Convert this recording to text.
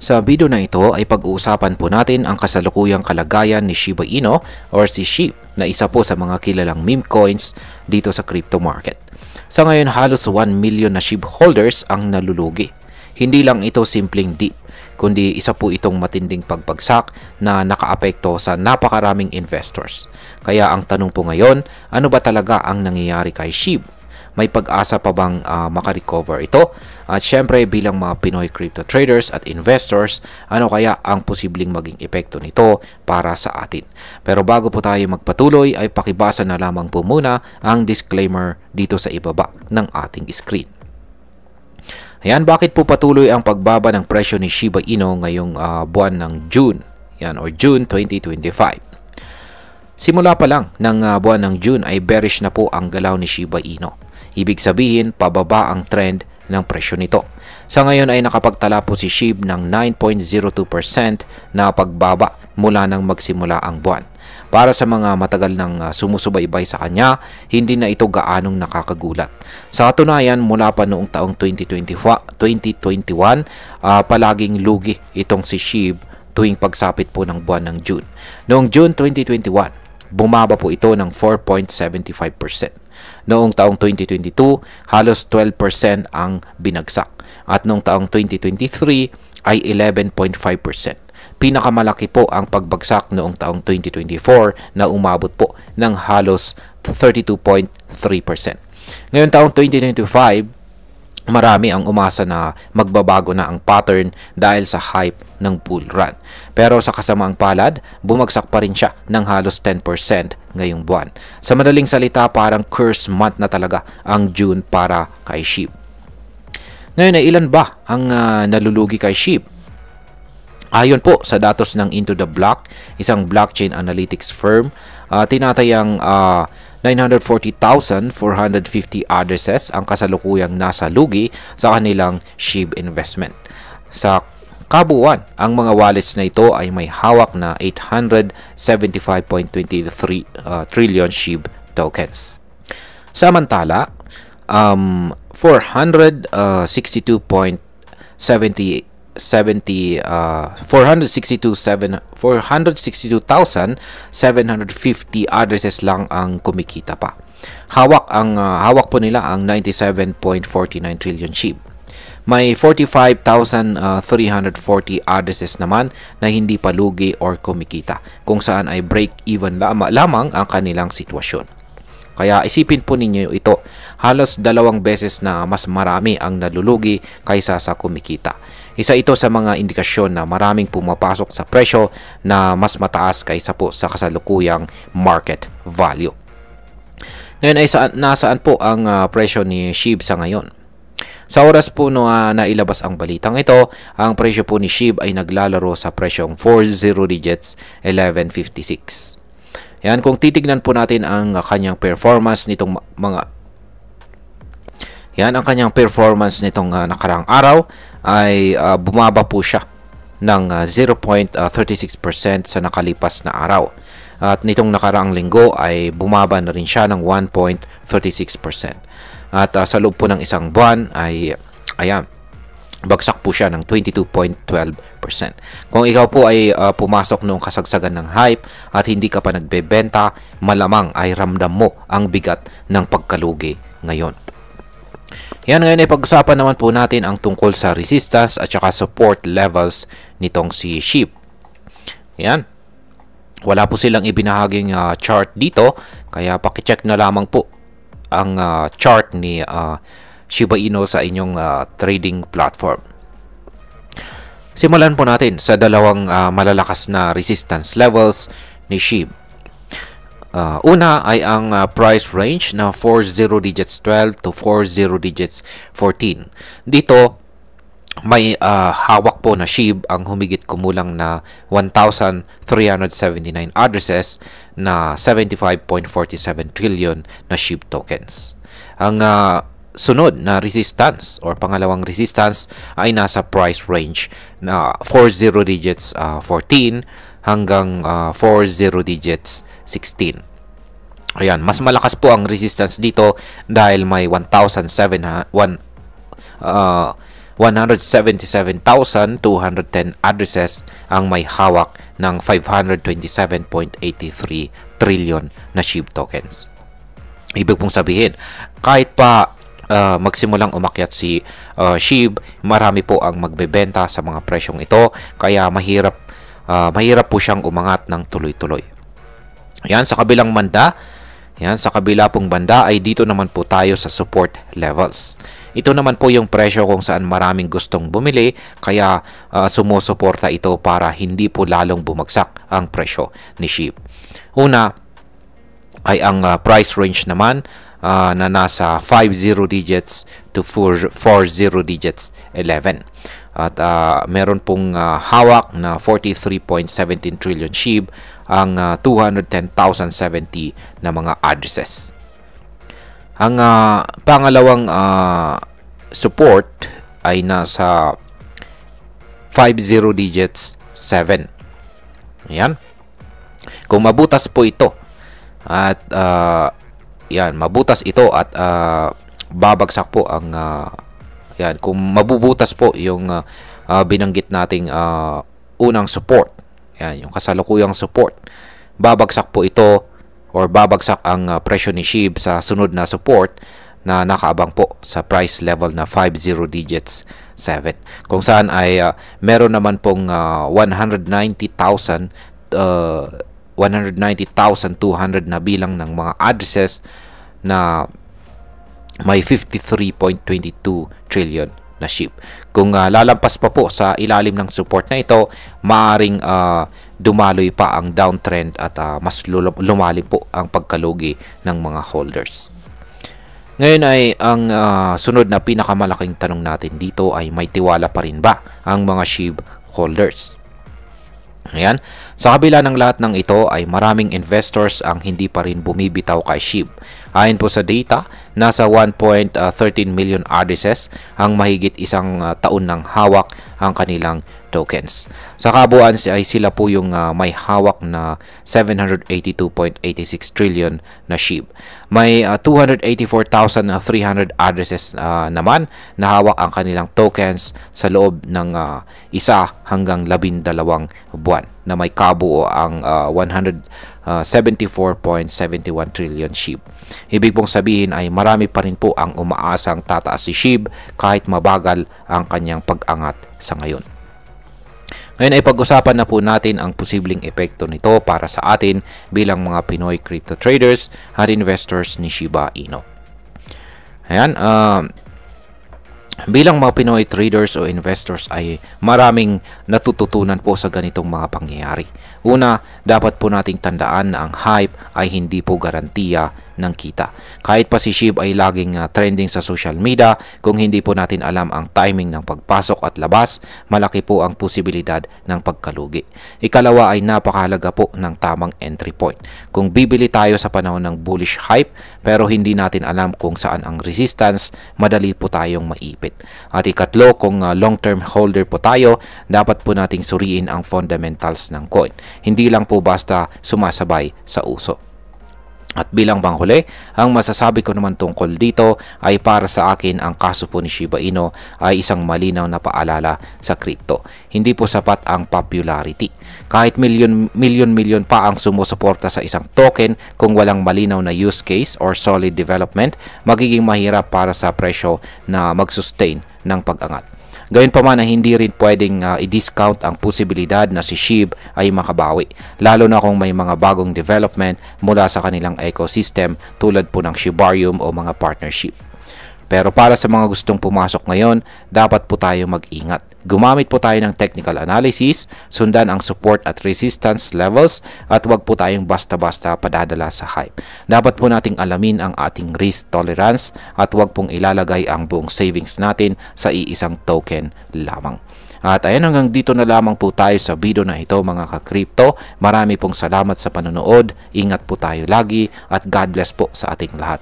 Sa video na ito ay pag-uusapan po natin ang kasalukuyang kalagayan ni Shiba Inu or si SHIB na isa po sa mga kilalang meme coins dito sa crypto market. Sa ngayon halos 1 million na SHIB holders ang nalulugi. Hindi lang ito simpleng dip, kundi isa po itong matinding pagbagsak na nakaapekto sa napakaraming investors. Kaya ang tanong po ngayon, ano ba talaga ang nangyayari kay SHIB? May pag-asa pa bang makarecover ito? At syempre bilang mga Pinoy crypto traders at investors, ano kaya ang posibleng maging epekto nito para sa atin? Pero bago po tayo magpatuloy ay pakibasa na lamang po muna ang disclaimer dito sa ibaba ng ating screen. Ayan, bakit po patuloy ang pagbaba ng presyo ni Shiba Inu ngayong buwan ng June? Yan, or June 2025. Simula pa lang ng buwan ng June ay bearish na po ang galaw ni Shiba Inu. Ibig sabihin, pababa ang trend ng presyo nito. Sa ngayon ay nakapagtala po si SHIB ng 9.02% na pagbaba mula nang magsimula ang buwan. Para sa mga matagal nang sumusubaybay sa kanya, hindi na ito gaanong nakakagulat. Sa katunayan, mula pa noong taong 2021, palaging lugi itong si SHIB tuwing pagsapit po ng buwan ng June. Noong June 2021, bumaba po ito ng 4.75%. Noong taong 2022, halos 12% ang binagsak. At noong taong 2023 ay 11.5%. Pinakamalaki po ang pagbagsak noong taong 2024 na umabot po ng halos 32.3%. Ngayon taong 2025, marami ang umasa na magbabago na ang pattern dahil sa hype ng bull run. Pero sa kasamaang palad, bumagsak pa rin siya ng halos 10% ngayong buwan. Sa madaling salita, parang curse month na talaga ang June para kay SHIB. Ngayon ay ilan ba ang nalulugi kay SHIB? Ayon po sa datos ng Into the Block, isang blockchain analytics firm, tinatayang 940,450 addresses ang kasalukuyang nasa lugi sa kanilang SHIB investment. Sa kabuuan, ang mga wallets na ito ay may hawak na 875.23 trillion SHIB tokens. Samantala, 462,750 addresses lang ang kumikita pa. Hawak po nila ang 97.49 trillion SHIB. May 45,340 addresses naman na hindi pa lugi or kumikita, kung saan ay break-even lamang ang kanilang sitwasyon. Kaya isipin po ninyo ito, halos 2 beses na mas marami ang nalulugi kaysa sa kumikita. Isa ito sa mga indikasyon na maraming pumapasok sa presyo na mas mataas kaysa po sa kasalukuyang market value. Ngayon ay nasaan po ang presyo ni SHIB sa ngayon? Sa oras po nailabas ang balitang ito, ang presyo po ni SHIB ay naglalaro sa presyong 40 digits 1156. Yan, kung titignan po natin ang kanyang performance nitong nakaraang araw ay bumaba po siya ng 0.36% sa nakalipas na araw. At nitong nakaraang linggo ay bumaba na rin siya ng 1.36%. At sa loob po ng isang buwan ay bagsak po siya ng 22.12%. Kung ikaw po ay pumasok noong kasagsagan ng hype at hindi ka pa nagbebenta, malamang ay ramdam mo ang bigat ng pagkalugi ngayon. Yan, ngayon ay pag-usapan naman po natin ang tungkol sa resistance at saka support levels nitong si SHIB. Yan. Wala po silang ibinahaging chart dito, kaya pakicheck na lamang po ang chart ni Shiba Inu sa inyong trading platform. Simulan po natin sa dalawang malalakas na resistance levels ni SHIB. Una ay ang price range na 40 digits 12 to 40 digits 14. Dito may hawak po na SHIB ang humigit kumulang na 1,379 addresses na 75.47 trillion na SHIB tokens. Ang sunod na resistance or pangalawang resistance ay nasa price range na 40 digits 14 hanggang 40 digits 16. Ayan, mas malakas po ang resistance dito dahil may 1,700 177,210 addresses ang may hawak ng 527.83 trillion na SHIB tokens. Ibig pong sabihin, kahit pa magsimulang umakyat si SHIB, marami po ang magbebenta sa mga presyong ito, kaya mahirap po siyang umangat ng tuloy-tuloy. Yan, sa kabilang banda, sa kabila pong banda ay dito naman po tayo sa support levels. Ito naman po yung presyo kung saan maraming gustong bumili, kaya sumusuporta ito para hindi po lalong bumagsak ang presyo ni SHIB. Una ay ang price range naman na nasa 50 digits to 40 digits 11. At meron pong hawak na 43.17 trillion SHIB ang 210,070 na mga addresses. Ang pangalawang support ay nasa 50 digits 7. Ayan. Kung mabutas po ito at mabutas ito at babagsak po ang kung mabubutas po yung binanggit nating unang support, yung kasalukuyang support, babagsak po ito or babagsak ang presyo ni SHIB sa sunod na support na nakaabang po sa price level na 50 digits 7, kung saan ay meron naman pong 190,200 na bilang ng mga addresses na may 53.22 trillion na SHIB. Kung lalampas pa po sa ilalim ng support na ito, maaring dumaloy pa ang downtrend at mas lumalim po ang pagkalugi ng mga holders. Ngayon ay ang sunod na pinakamalaking tanong natin dito ay may tiwala pa rin ba ang mga SHIB holders? Ayan. Sa kabila ng lahat ng ito ay maraming investors ang hindi pa rin bumibitaw kay SHIB. Ayon po sa data, nasa 1.13 million addresses ang mahigit isang taon ng hawak ang kanilang tokens. Sa kabuuan ay sila po yung may hawak na 782.86 trillion na SHIB. May 284,300 addresses naman na hawak ang kanilang tokens sa loob ng 1 hanggang 12 buwan na may kabuo ang 174.71 trillion SHIB. Ibig pong sabihin ay marami pa rin po ang umaasang tataas si SHIB kahit mabagal ang kanyang pag-angat sa ngayon. Ngayon ay pag-usapan na po natin ang posibleng epekto nito para sa atin bilang mga Pinoy crypto traders at investors ni Shiba Inu. Ayan, bilang mga Pinoy traders o investors ay maraming natututunan po sa ganitong mga pangyayari. Una, dapat po nating tandaan na ang hype ay hindi po garantiya ng kita. Kahit pa si SHIB ay laging trending sa social media, kung hindi po natin alam ang timing ng pagpasok at labas, malaki po ang posibilidad ng pagkalugi. Ikalawa ay napakahalaga po ng tamang entry point. Kung bibili tayo sa panahon ng bullish hype pero hindi natin alam kung saan ang resistance, madali po tayong maipit. At ikatlo, kung long-term holder po tayo, dapat po nating suriin ang fundamentals ng coin. Hindi lang po basta sumasabay sa uso. At bilang panghuli, ang masasabi ko naman tungkol dito ay para sa akin ang kaso po ni Shiba Inu ay isang malinaw na paalala sa crypto. Hindi po sapat ang popularity. Kahit milyon pa ang sumusuporta sa isang token, kung walang malinaw na use case or solid development, magiging mahirap para sa presyo na mag-sustain ng pag-angat. Gayun pa man na hindi rin pwedeng i-discount ang posibilidad na si SHIB ay makabawi, lalo na kung may mga bagong development mula sa kanilang ecosystem tulad po ng Shibarium o mga partnership. Pero para sa mga gustong pumasok ngayon, dapat po tayo mag-ingat. Gumamit po tayo ng technical analysis, sundan ang support at resistance levels, at huwag po tayong basta-basta padadala sa hype. Dapat po nating alamin ang ating risk tolerance at huwag pong ilalagay ang buong savings natin sa iisang token lamang. At ayan, hanggang dito na lamang po tayo sa video na ito mga ka-crypto. Marami pong salamat sa panonood. Ingat po tayo lagi at God bless po sa ating lahat.